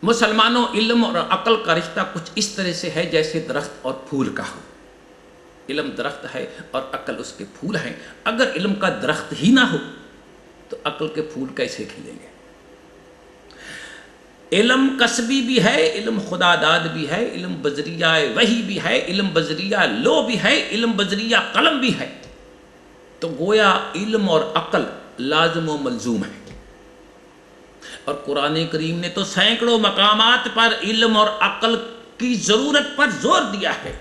مسلمانوں، علم اور عقل کا رشتہ کچھ اس طرح سے ہے جیسے درخت اور پھول کا ہو۔ علم درخت ہے اور عقل اس کے پھول ہیں۔ اگر علم کا درخت ہی نہ ہو تو عقل کے پھول کیسے کھلیں گے؟ علم کسبی بھی ہے، علم خدا داد بھی ہے، علم بذریعہ وحی بھی ہے، علم بذریعہ لو بھی ہے، علم بذریعہ قلم بھی ہے۔ تو گویا علم اور عقل لازم و ملزوم ہے۔ اور قرآن کریم نے تو سینکڑوں مقامات پر علم اور عقل کی ضرورت پر زور دیا ہے۔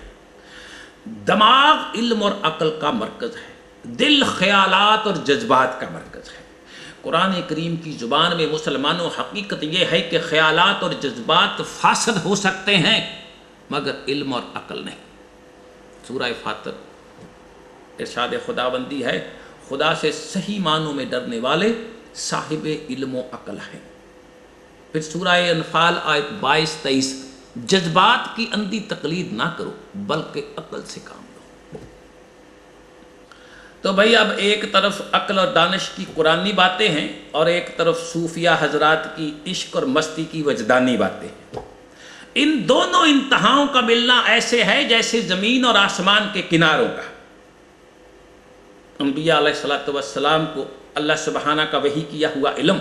دماغ علم اور عقل کا مرکز ہے، دل خیالات اور جذبات کا مرکز ہے۔ قرآن کریم کی زبان میں مسلمانوں حقیقت یہ ہے کہ خیالات اور جذبات فاسد ہو سکتے ہیں مگر علم اور عقل نہیں۔ سورہ فاطر ارشاد خداوندی ہے، خدا سے صحیح معنوں میں ڈرنے والے صاحب علم و عقل ہیں۔ پھر سورہ انفال آیت 22-23، جذبات کی اندھی تقلید نہ کرو بلکہ عقل سے کام لو۔ تو بھائی اب ایک طرف عقل اور دانش کی قرآنی باتیں ہیں اور ایک طرف صوفیہ حضرات کی عشق اور مستی کی وجدانی باتیں ہیں۔ ان دونوں انتہاؤں کا ملنا ایسے ہے جیسے زمین اور آسمان کے کناروں کا۔ انبیاء علیہ السلام کو اللہ سبحانہ کا وحی کیا ہوا علم،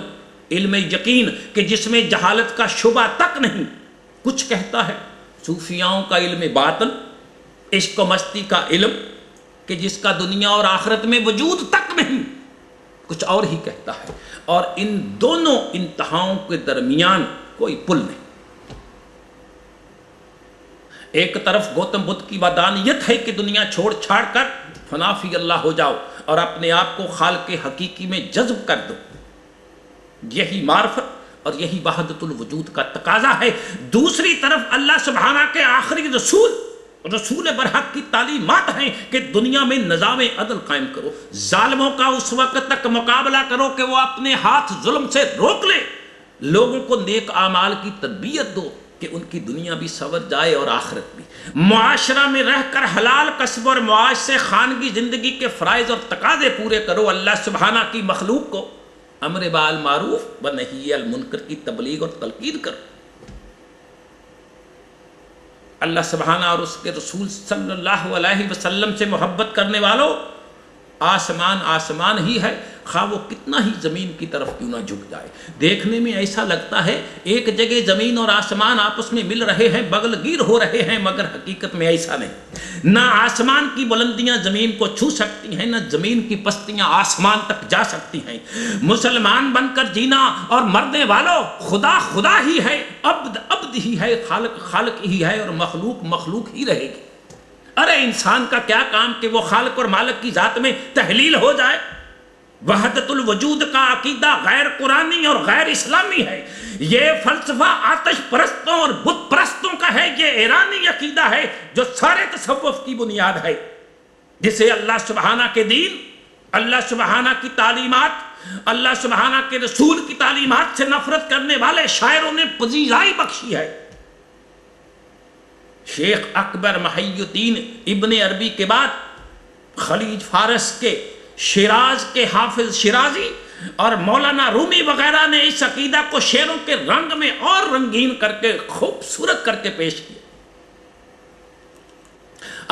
علم یقین کہ جس میں جہالت کا شبہ تک نہیں، کچھ کہتا ہے۔ صوفیاؤں کا علم باطن، عشق و مستی کا علم کہ جس کا دنیا اور آخرت میں وجود تک نہیں، کچھ اور ہی کہتا ہے۔ اور ان دونوں انتہاؤں کے درمیان کوئی پل نہیں۔ ایک طرف گوتم بدھ کی ودانیت ہے کہ دنیا چھوڑ چھاڑ کر فنا فی اللہ ہو جاؤ اور اپنے آپ کو خالق حقیقی میں جذب کر دو، یہی معرفت اور یہی وحدت الوجود کا تقاضا ہے۔ دوسری طرف اللہ سبحانہ کے آخری رسول برحق کی تعلیمات ہیں کہ دنیا میں نظام عدل قائم کرو، ظالموں کا اس وقت تک مقابلہ کرو کہ وہ اپنے ہاتھ ظلم سے روک لے، لوگوں کو نیک اعمال کی تربیت دو کہ ان کی دنیا بھی سنور جائے اور آخرت بھی۔ معاشرہ میں رہ کر حلال کسب اور معاش سے خانگی زندگی کے فرائض اور تقاضے پورے کرو۔ اللہ سبحانہ کی مخلوق کو امر بالمعروف و نہی عن المنکر کی تبلیغ اور تلقین کرو۔ اللہ سبحانہ اور اس کے رسول صلی اللہ علیہ وسلم سے محبت کرنے والوں، آسمان آسمان ہی ہے، خواہ وہ کتنا ہی زمین کی طرف کیوں نہ جھک جائے۔ دیکھنے میں ایسا لگتا ہے ایک جگہ زمین اور آسمان آپس میں مل رہے ہیں، بغل گیر ہو رہے ہیں، مگر حقیقت میں ایسا نہیں۔ نہ آسمان کی بلندیاں زمین کو چھو سکتی ہیں، نہ زمین کی پستیاں آسمان تک جا سکتی ہیں۔ مسلمان بن کر جینا اور مرنے والوں، خدا خدا ہی ہے، عبد عبد ہی ہے، خالق خالق ہی ہے اور مخلوق مخلوق ہی رہے گی۔ ارے انسان کا کیا کام کہ وہ خالق اور مالک کی ذات میں تحلیل ہو جائے۔ وحدت الوجود کا عقیدہ غیر قرآنی اور غیر اسلامی ہے۔ یہ فلسفہ آتش پرستوں اور بت پرستوں کا ہے، یہ ایرانی عقیدہ ہے جو سارے تصوف کی بنیاد ہے، جسے اللہ سبحانہ کے دین، اللہ سبحانہ کی تعلیمات، اللہ سبحانہ کے رسول کی تعلیمات سے نفرت کرنے والے شاعروں نے پذیرائی بخشی ہے۔ شیخ اکبر محی الدین ابن عربی کے بعد خلیج فارس کے شیراز کے حافظ شیرازی اور مولانا رومی وغیرہ نے اس عقیدہ کو شعروں کے رنگ میں اور رنگین کر کے خوبصورت کر کے پیش کیا۔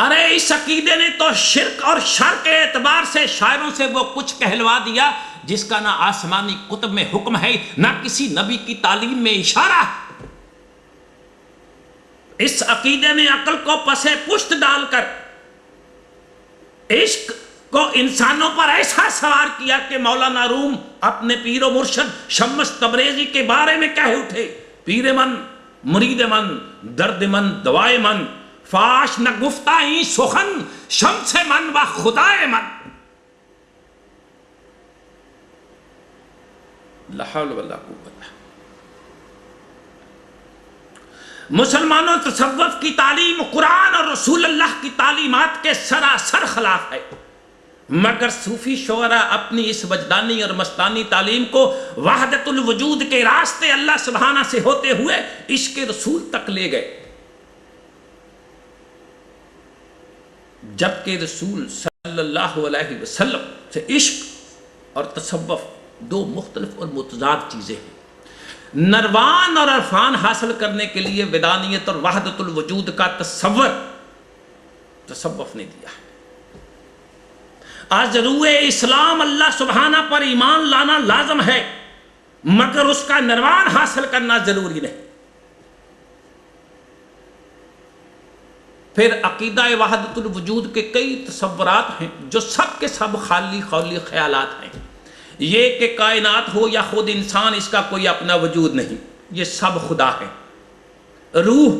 ارے اس عقیدے نے تو شرک اور شر کے اعتبار سے شاعروں سے وہ کچھ کہلوا دیا جس کا نہ آسمانی کتب میں حکم ہے، نہ کسی نبی کی تعلیم میں اشارہ۔ اس عقیدے نے عقل کو پسے پشت ڈال کر عشق کو انسانوں پر ایسا سوار کیا کہ مولانا روم اپنے پیر و مرشد شمس تبریزی کے بارے میں کہہ اٹھے، پیر من مرید من درد من دوائے من، فاش نہ گفتائی سخن شمس من و خدائے من۔ لا حول ولا قوت۔ مسلمانوں، تصوف کی تعلیم قرآن اور رسول اللہ کی تعلیمات کے سراسر خلاف ہے، مگر صوفی شعراء اپنی اس وجدانی اور مستانی تعلیم کو وحدت الوجود کے راستے اللہ سبحانہ سے ہوتے ہوئے عشق رسول تک لے گئے، جبکہ رسول صلی اللہ علیہ وسلم سے عشق اور تصوف دو مختلف اور متضاد چیزیں ہیں۔ نروان اور عرفان حاصل کرنے کے لیے ودانیت اور وحدت الوجود کا تصوف نے دیا ہے۔ آج روح اسلام اللہ سبحانہ پر ایمان لانا لازم ہے، مگر اس کا نروان حاصل کرنا ضروری نہیں۔ پھر عقیدہ وحدت الوجود کے کئی تصورات ہیں جو سب کے سب خالی خولی خیالات ہیں۔ یہ کہ کائنات ہو یا خود انسان، اس کا کوئی اپنا وجود نہیں، یہ سب خدا ہے۔ روح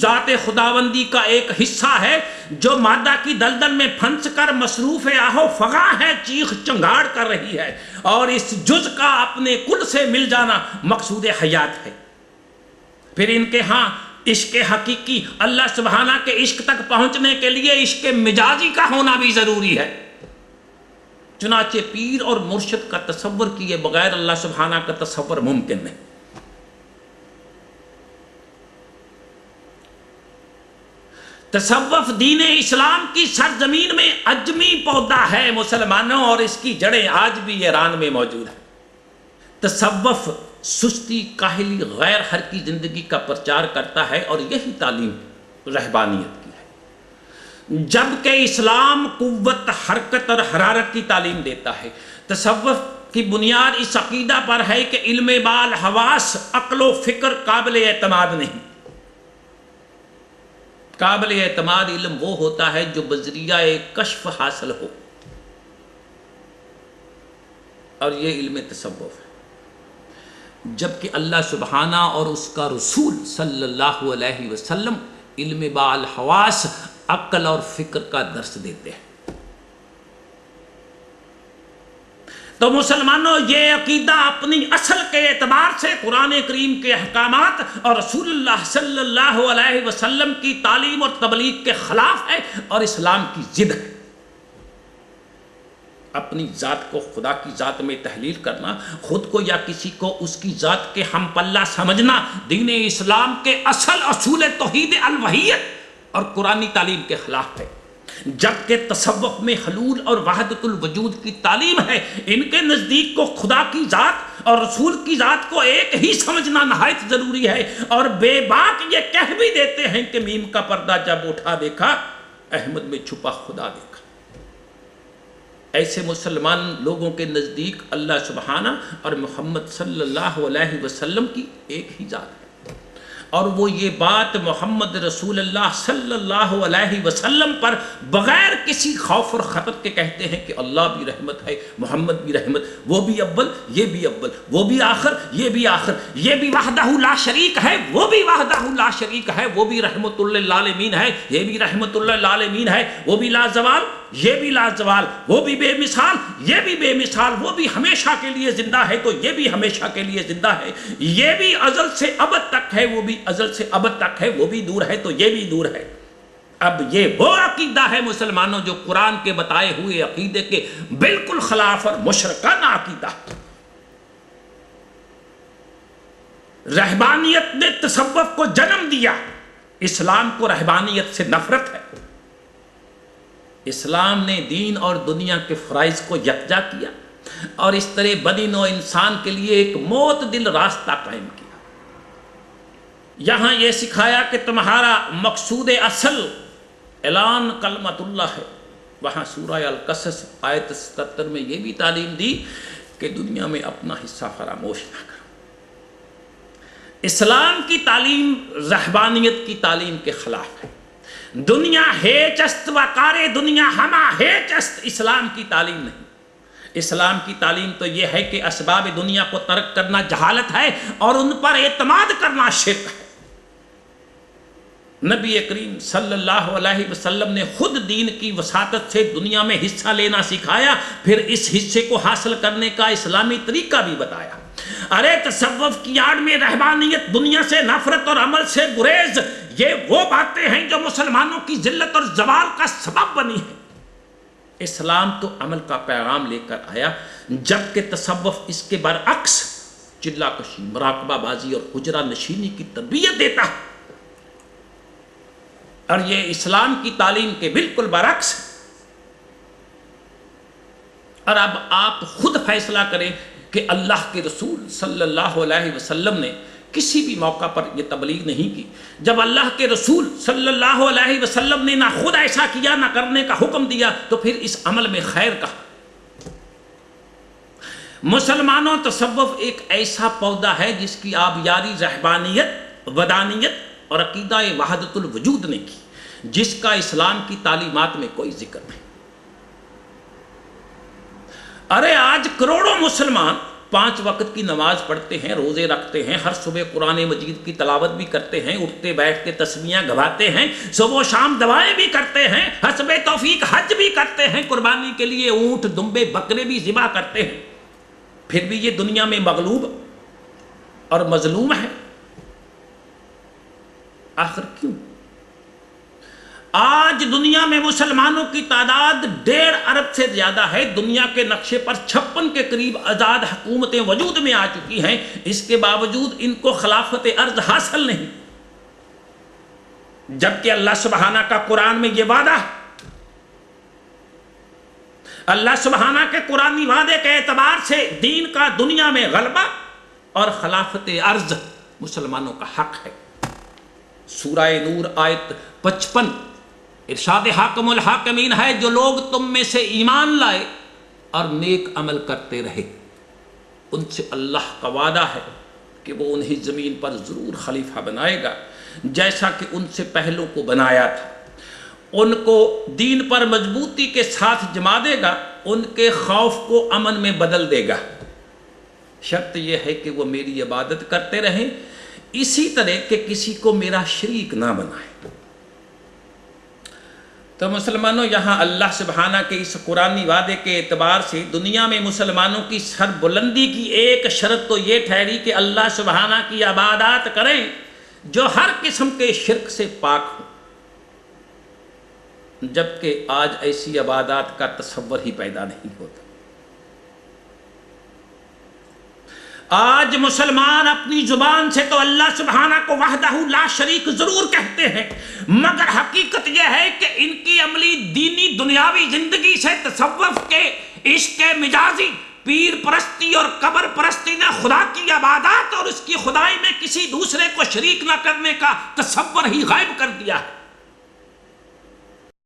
ذات خداوندی کا ایک حصہ ہے جو مادہ کی دلدل میں پھنس کر مصروف آہو فغاں ہے، چیخ چنگاڑ کر رہی ہے، اور اس جز کا اپنے کل سے مل جانا مقصود حیات ہے۔ پھر ان کے ہاں عشق حقیقی، اللہ سبحانہ کے عشق تک پہنچنے کے لیے عشق مجازی کا ہونا بھی ضروری ہے۔ چنانچہ پیر اور مرشد کا تصور کیے بغیر اللہ سبحانہ کا تصور ممکن نہیں۔ تصوف دین اسلام کی سرزمین میں اجمی پودا ہے مسلمانوں، اور اس کی جڑیں آج بھی ایران میں موجود ہیں۔ تصوف سستی، کاہلی، غیر حرکی زندگی کا پرچار کرتا ہے، اور یہی تعلیم رہبانیت کی ہے، جبکہ اسلام قوت، حرکت اور حرارت کی تعلیم دیتا ہے۔ تصوف کی بنیاد اس عقیدہ پر ہے کہ علم بال حواس، عقل و فکر قابل اعتماد نہیں۔ قابل اعتماد علم وہ ہوتا ہے جو بذریعہ کشف حاصل ہو، اور یہ علم تصوف ہے۔ جبکہ اللہ سبحانہ اور اس کا رسول صلی اللہ علیہ وسلم علم بالحواس، عقل اور فکر کا درس دیتے ہیں۔ تو مسلمانوں، یہ عقیدہ اپنی اصل کے اعتبار سے قرآن کریم کے احکامات اور رسول اللہ صلی اللہ علیہ وسلم کی تعلیم اور تبلیغ کے خلاف ہے، اور اسلام کی ضد ہے۔ اپنی ذات کو خدا کی ذات میں تحلیل کرنا، خود کو یا کسی کو اس کی ذات کے ہم پلہ سمجھنا، دین اسلام کے اصل اصول توحید الوحیت اور قرآنی تعلیم کے خلاف ہے۔ جبکہ تصوف میں حلول اور وحدت الوجود کی تعلیم ہے، ان کے نزدیک کو خدا کی ذات اور رسول کی ذات کو ایک ہی سمجھنا نہایت ضروری ہے، اور بے باک یہ کہہ بھی دیتے ہیں کہ میم کا پردہ جب اٹھا دیکھا، احمد میں چھپا خدا دیکھا۔ ایسے مسلمان لوگوں کے نزدیک اللہ سبحانہ اور محمد صلی اللہ علیہ وسلم کی ایک ہی ذات ہے، اور وہ یہ بات محمد رسول اللہ صلی اللہ علیہ وسلم پر بغیر کسی خوف اور خطر کے کہتے ہیں کہ اللہ بھی رحمت ہے، محمد بھی رحمت، وہ بھی اول، یہ بھی اول، وہ بھی آخر، یہ بھی آخر، یہ بھی وحدہ لا شریک ہے، وہ بھی وحدہ لا شریک ہے، وہ بھی رحمت للعالمین ہے، یہ بھی رحمت للعالمین ہے، وہ بھی لا زوال، یہ بھی لا زوال، وہ بھی بے مثال، یہ بھی بے مثال، وہ بھی ہمیشہ کے لیے زندہ ہے تو یہ بھی ہمیشہ کے لیے زندہ ہے، یہ بھی ازل سے ابد تک ہے، وہ بھی ازل سے ابد تک ہے، وہ بھی دور ہے تو یہ بھی دور ہے۔ اب یہ وہ عقیدہ ہے مسلمانوں جو قرآن کے بتائے ہوئے عقیدے کے بالکل خلاف اور مشرکانہ عقیدہ۔ رہبانیت نے تصوف کو جنم دیا، اسلام کو رہبانیت سے نفرت ہے۔ اسلام نے دین اور دنیا کے فرائض کو یکجا کیا، اور اس طرح بدی نوع انسان کے لیے ایک معتدل راستہ قائم کیا۔ یہاں یہ سکھایا کہ تمہارا مقصود اصل اعلان کلمت اللہ ہے۔ وہاں سورہ القصص آیت 77 میں یہ بھی تعلیم دی کہ دنیا میں اپنا حصہ فراموش نہ کرو۔ اسلام کی تعلیم رہبانیت کی تعلیم کے خلاف ہے۔ دنیا ہیچ است و کار دنیا ہما ہیچ است، اسلام کی تعلیم نہیں۔ اسلام کی تعلیم تو یہ ہے کہ اسباب دنیا کو ترک کرنا جہالت ہے، اور ان پر اعتماد کرنا شرک ہے۔ نبی کریم صلی اللہ علیہ وسلم نے خود دین کی وساطت سے دنیا میں حصہ لینا سکھایا، پھر اس حصے کو حاصل کرنے کا اسلامی طریقہ بھی بتایا۔ ارے تصوف کی آڑ میں رہبانیت، دنیا سے نفرت اور عمل سے گریز، یہ وہ باتیں ہیں جو مسلمانوں کی ذلت اور زوال کا سبب بنی ہیں۔ اسلام تو عمل کا پیغام لے کر آیا، جبکہ تصوف اس کے برعکس چلا کشی، مراقبہ بازی اور حجرہ نشینی کی تربیت دیتا ہے، اور یہ اسلام کی تعلیم کے بالکل برعکس۔ اور اب آپ خود فیصلہ کریں کہ اللہ کے رسول صلی اللہ علیہ وسلم نے کسی بھی موقع پر یہ تبلیغ نہیں کی. جب اللہ کے رسول صلی اللہ علیہ وسلم نے نہ خود ایسا کیا نہ کرنے کا حکم دیا تو پھر اس عمل میں خیر کہاں؟ مسلمانوں تصوف ایک ایسا پودا ہے جس کی آبیاری رہبانیت، ودانیت اور عقیدہ وحدت الوجود نے کی، جس کا اسلام کی تعلیمات میں کوئی ذکر نہیں. ارے آج کروڑوں مسلمان 5 وقت کی نماز پڑھتے ہیں، روزے رکھتے ہیں، ہر صبح قرآن مجید کی تلاوت بھی کرتے ہیں، اٹھتے بیٹھتے تسبیحاں گواتے ہیں، صبح و شام دعائیں بھی کرتے ہیں، حسب توفیق حج بھی کرتے ہیں، قربانی کے لیے اونٹ دمبے بکرے بھی ذبح کرتے ہیں، پھر بھی یہ دنیا میں مغلوب اور مظلوم ہے. آخر کیوں؟ آج دنیا میں مسلمانوں کی تعداد 1.5 ارب سے زیادہ ہے. دنیا کے نقشے پر 56 کے قریب آزاد حکومتیں وجود میں آ چکی ہیں، اس کے باوجود ان کو خلافت ارض حاصل نہیں، جبکہ اللہ سبحانہ کا قرآن میں یہ وعدہ ہے. اللہ سبحانہ کے قرآنی وعدے کے اعتبار سے دین کا دنیا میں غلبہ اور خلافت ارض مسلمانوں کا حق ہے. سورہ نور آیت 55 ارشاد حاکم الحاکمین ہے، جو لوگ تم میں سے ایمان لائے اور نیک عمل کرتے رہے ان سے اللہ کا وعدہ ہے کہ وہ انہیں زمین پر ضرور خلیفہ بنائے گا، جیسا کہ ان سے پہلوں کو بنایا تھا. ان کو دین پر مضبوطی کے ساتھ جما دے گا، ان کے خوف کو امن میں بدل دے گا. شرط یہ ہے کہ وہ میری عبادت کرتے رہیں، اسی طرح کہ کسی کو میرا شریک نہ بنائے. تو مسلمانوں، یہاں اللہ سبحانہ کے اس قرآنی وعدے کے اعتبار سے دنیا میں مسلمانوں کی سر بلندی کی ایک شرط تو یہ ٹھہری کہ اللہ سبحانہ کی عبادات کریں جو ہر قسم کے شرک سے پاک ہوں، جبکہ آج ایسی عبادات کا تصور ہی پیدا نہیں ہوتا. آج مسلمان اپنی زبان سے تو اللہ سبحانہ کو وحدہ لا شریک ضرور کہتے ہیں، مگر حقیقت یہ ہے کہ ان کی عملی دینی دنیاوی زندگی سے تصوف کے، عشق مجازی، پیر پرستی اور قبر پرستی نے خدا کی عبادات اور اس کی خدائی میں کسی دوسرے کو شریک نہ کرنے کا تصور ہی غائب کر دیا ہے.